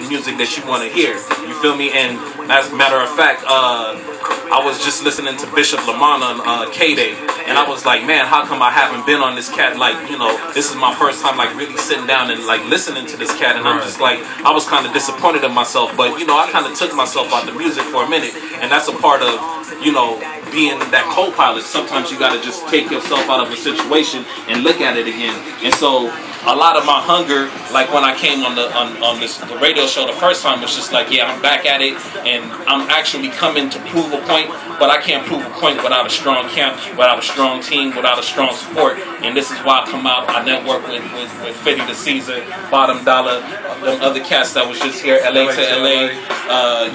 of music that you want to hear. You feel me? And as a matter of fact, I was just listening to Bishop Lamont on K-Day, and I was like, man, how come I haven't been on this cat? Like, you know, this is my first time like really sitting down and like listening to this cat, and I'm just like, I was kind of disappointed in myself, but you know, I kind of took myself out the music for a minute, and that's a part of, you know, being that co-pilot. Sometimes you got to just take yourself out of a situation and look at it again. And so a lot of my hunger, like when I came on the radio show the first time, was just like, yeah, I'm back at it, and I'm actually coming to prove a point, but I can't prove a point without a strong camp, without a strong team, without a strong support. And this is why I come out. I network with Fitty the Caesar, Bottom Dollar, them other cats that was just here, LA to LA,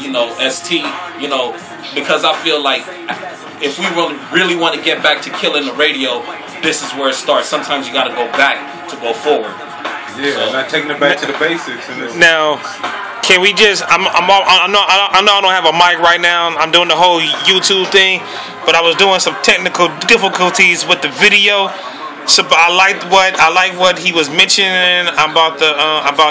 you know, ST, you know, because I feel like if we really want to get back to killing the radio, this is where it starts. Sometimes you got to go back to go forward. Yeah, so, not taking it back to the basics. Now, can we just? I know I don't have a mic right now. I'm doing the whole YouTube thing, but I was doing some technical difficulties with the video. So I like what he was mentioning about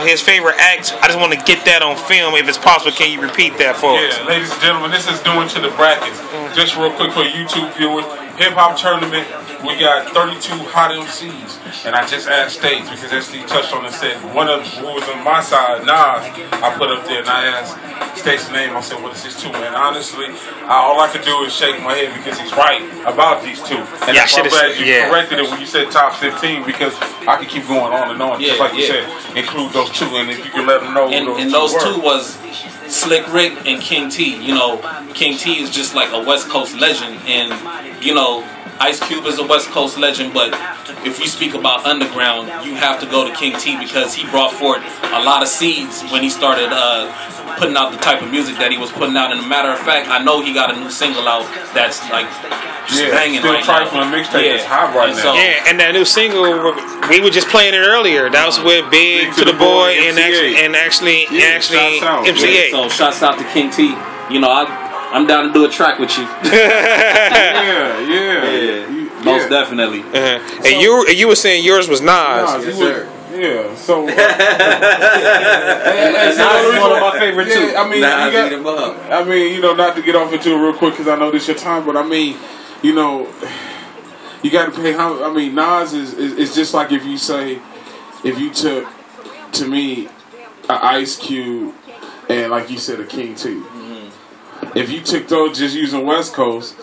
his favorite act. I just want to get that on film, if it's possible. Can you repeat that for us? Yeah, ladies and gentlemen, this is doing to the brackets. Just real quick for YouTube viewers, hip hop tournament. We got 32 hot MCs, and I just asked States because SD touched on and said one of who was on my side, Nas. I put up there and I asked States' name. I said, "What is this too?" And honestly, all I could do is shake my head because he's right about these two. And yeah, I'm glad you corrected it when you said top 15, because I could keep going on and on. Just like you said, include those two, and if you can let them know who those two was Slick Rick and King T. You know, King T is just like a West Coast legend, and you know, Ice Cube is a West Coast legend, but if we speak about underground, you have to go to King T because he brought forth a lot of seeds when he started putting out the type of music that he was putting out. And a matter of fact, I know he got a new single out that's like just banging still right now. Still Trifling mixtape is hot right now. So, yeah, and that new single, we were just playing it earlier. That was with Big to the Boy and actually MCA. So shouts out to King T. You know, I'm down to do a track with you. Most definitely. And you were saying yours was Nas. Yes, sir. Yeah, so Nas is one of my favorite too. I mean, you know, not to get off into it real quick because I know this your time, but I mean, you know, you got to pay. I mean, Nas is just like if you took, to me, an Ice Cube and like you said, a King T. If you took those just using West Coast,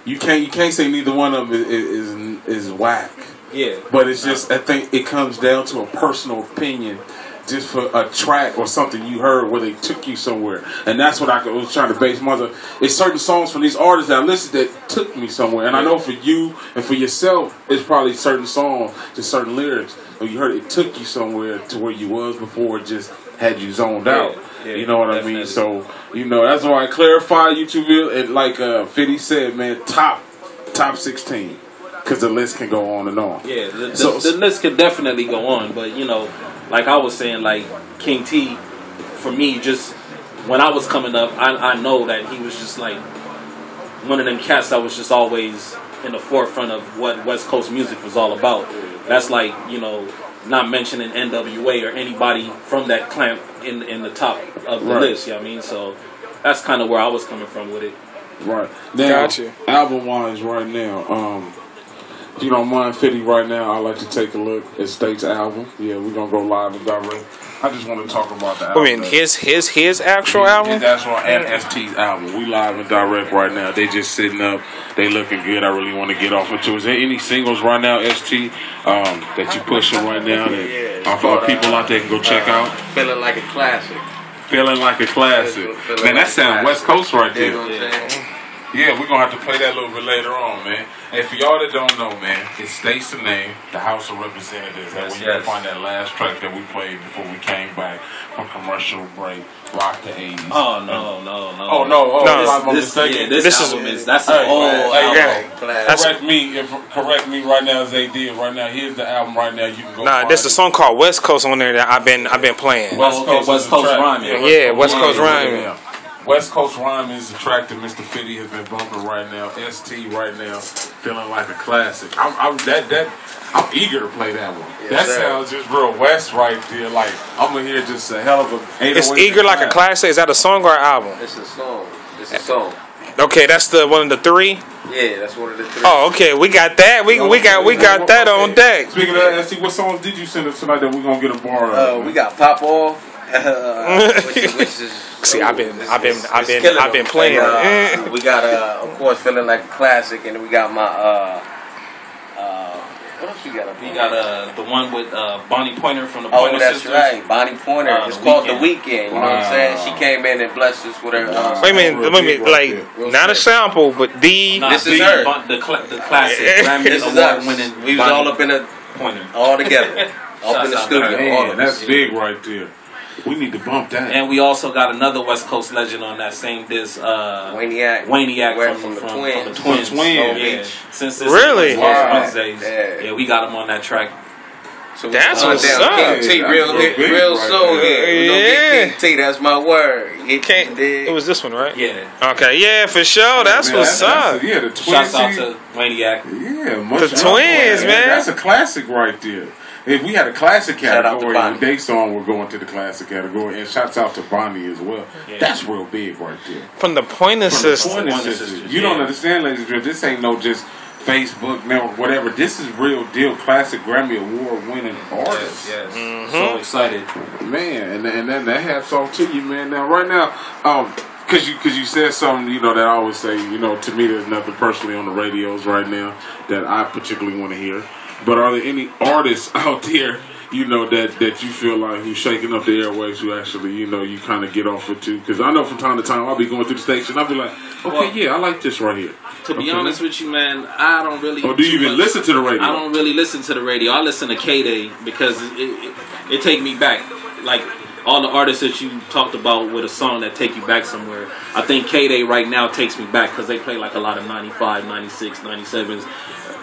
you can't say neither one of them is whack. Yeah. But it's just, I think it comes down to a personal opinion, just for a track or something you heard where they took you somewhere, and that's what I was trying to base my. It's certain songs from these artists that I listened that took me somewhere, and I know for you and for yourself, it's probably certain songs, just certain lyrics. When you heard it took you somewhere to where you was before, it just had you zoned out. Yeah, you know what definitely. I mean? So, you know, that's why I clarify YouTube, and like 50 said, man, top 16. Because the list can go on and on. Yeah, the list could definitely go on. But, you know, like I was saying, like King T, for me, just when I was coming up, I know that he was just like one of them cats that was just always in the forefront of what West Coast music was all about. That's like, you know, not mentioning NWA or anybody from that clamp in the top of the list, you know what I mean? So that's kind of where I was coming from with it. Right. Now, album-wise right now, if you don't mind, 50 right now, I'd like to take a look at State's album. Yeah, we're going to go live and direct. I just want to talk about the album. I mean, his actual album? His actual and ST's album. We live and direct right now. They just sitting up. They looking good. I really want to get off into it. Is there any singles right now, ST, that you pushing right now that people out there can go check out? Feeling Like a Classic. Feeling Like a Classic. Man, that sounds West Coast right there. You know what I'm saying? Yeah, we're going to have to play that a little bit later on, man. And for y'all that don't know, man, it states the name, the House of Representatives. That's where you can find that last track that we played before we came back from commercial break, Rock the 80s. Oh, no. This album is, that's an old album. Correct me right now, as they did right now. Here's the album right now. You can go there's a song called West Coast on there that I've been playing. West Coast Rhyming. Yeah, West Coast Rhyming. West Coast Rhyming is the track that Mr. Fitty has been bumping right now. ST right now, feeling like a classic. I'm eager to play that one. Yes, That sir. sounds just real West right there. Like I'm gonna hear just a hell of a. It's Eager Like a Classic. Is that a song or an album? It's a song. It's a song. Okay, that's the one of the three. Yeah, that's one of the three. Oh, okay, we got that. We got that on deck. Speaking of that, ST, what songs did you send us tonight that we're gonna get a bar of? We got Pop Off, which is. See, I've been playing. And, we got of course, Feeling Like a Classic, and we got my what else we got up We here? got the one with Bonnie Pointer from the Oh, Pointer that's Sisters. right, Bonnie Pointer. It's The called Weeknd. The Weeknd. You know what I'm saying? She came in and blessed us with her. Wait a minute, like not a sample, but the. Nah, This is her. The classic Grammy This is Award us. winning. We was all up in a Pointer. all together, up in the Shouts out to studio. her. all Man, of that's us. big right there. We need to bump that. And we also got another West Coast legend on that same disc, Waniac. Waniac from the from Twins. the Twins. From the Twins. Yeah. Since this Really? is Wow. Wednesdays, Yeah. we got him on that track. So we That's going what's down up. King T, That's real big real right soon there. here. We gonna Yeah. get King T. That's my word. It was this one, right? Yeah. Okay, yeah, for sure. That's Man, what's up. yeah, the Twins. Shouts out to Waniac. Yeah, much The love, Twins, man. That's a classic right there. If we had a classic Shout out to category, Bonnie. they song would go into the classic category. And shouts out to Bonnie as well. Yeah. That's real big right there. From the Pointer From the Sisters. Pointer Pointer Sisters. Sisters, You don't yeah. understand, ladies and gentlemen. This ain't no just Facebook, no, whatever. This is real deal classic Grammy Award winning artists. Yes. So excited. Man, and then that hats off to you, man. Now, right now, cause you said something, that I always say, to me, there's nothing personally on the radios right now that I particularly want to hear. But are there any artists out there, that you feel like who's shaking up the airwaves, who actually, you kind of get off it too? Because I know from time to time I'll be going through the station, I'll be like, okay, Well, yeah, I like this right here. To be honest with you, man, I don't really. Or do you even listen to the radio? I don't really listen to the radio. I listen to K-Day because it take me back. Like all the artists that you talked about with a song that take you back somewhere. I think K-Day right now takes me back because they play like a lot of 95, 96, 97s,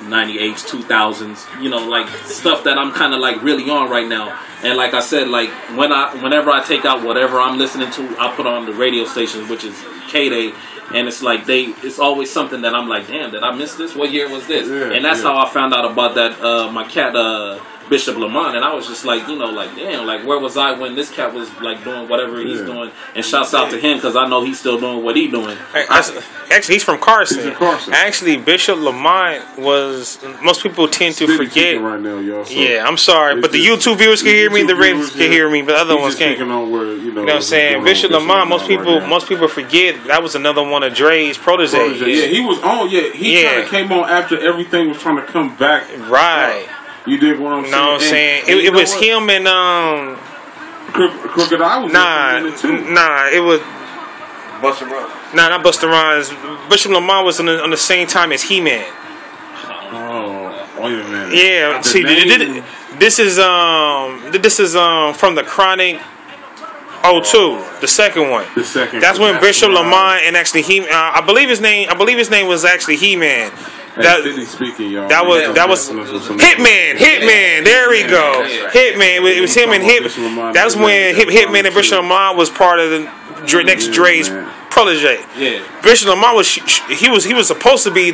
98s, 2000s. Like stuff that I'm kind of like really on right now. And like I said, like whenever I take out whatever I'm listening to, I put on the radio stations, which is K-Day. And it's like it's always something that I'm like, damn, did I miss this? What year was this? Yeah, and that's how I found out about that, my cat, Bishop Lamont. And I was just like, like, damn, like, where was I when this cat was, like, doing whatever he's doing? And shouts out to him because I know he's still doing what he's doing. Actually, he's from Carson. He's from Carson. Actually, Bishop Lamont was. Most people tend to forget. Right now, y'all, so Yeah, I'm sorry, but the YouTube viewers can hear me, the ratings can hear me, but the other ones can't. On where, You know what I'm saying? Bishop Lamont, most people forget that was another one of Dre's proteges. Yeah, he was on. Yeah, he kind of came on after everything was trying to come back. Right. You dig what I'm saying? Know what I'm saying? And It was him and Crooked Eye was in it too. it was Busta Rhymes. not Busta Rhymes. Bishop Lamont was on the same time as He-Man. Oh, wait a minute. Yeah, The see, name- this is from the Chronic 02, the second one. The second. That's when Bishop right. Lamont and actually I believe his name was actually He-Man. Hey, Sydney speaking, y'all. That was Hitman. There we go. Hitman. It was him and Hitman. That's when Hitman and Bishop Lamont was part of the next Dre's protege. Yeah. Bishop Lamont was supposed to be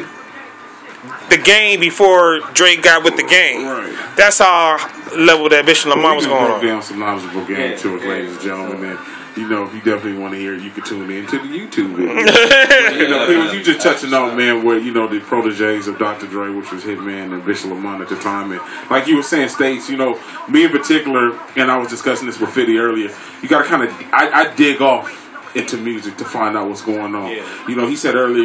the game before Drake got with the game. Right. That's how level that Bishop Lamont was going on. Down some knowledgeable game to it, ladies and gentlemen. And, if you definitely want to hear it, you can tune in to the YouTube video. It was you just touching on, man, where, the proteges of Dr. Dre, which was Hitman and Bishop Lamont at the time. And like you were saying, States, me in particular, and I was discussing this with Fitty earlier, you got to kind of, I dig off into music to find out what's going on. Yeah. He said earlier,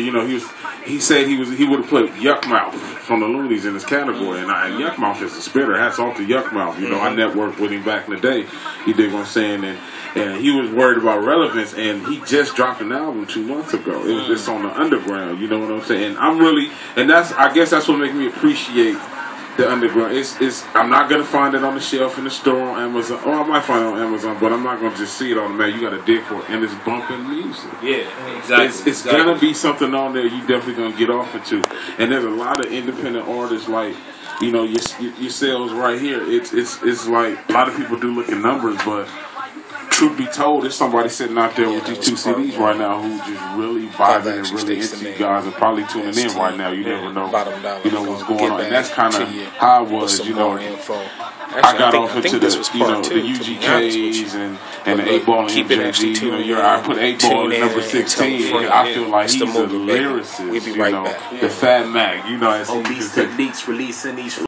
he said he would have put Yuck Mouth from the Loonies in his category, and Yuck Mouth is a spitter. Hats off to Yuck Mouth. I networked with him back in the day. You dig what I'm saying? And he was worried about relevance, and he just dropped an album 2 months ago. It's on the underground. You know what I'm saying? And I guess that's what makes me appreciate the underground. I'm not gonna find it on the shelf in the store on Amazon. Or I might find it on Amazon, but I'm not gonna just see it on the man. You gotta dig for it, and it's bumping music. Yeah, exactly. It's gonna be something on there you definitely gonna get off into. And there's a lot of independent artists like, yourselves right here. It's like a lot of people do look at numbers, but truth be told, there's somebody sitting out there with these 2 CDs right now who just really vibing and really into you guys and probably tuning in right now. You never know, what's going on. And that's kind of how I was, I got off into the, the UGKs and the 8-Ball and MJG. I put 8-Ball at number 16. I feel like he's a lyricist, the Fat Mac, as Obese techniques releasing these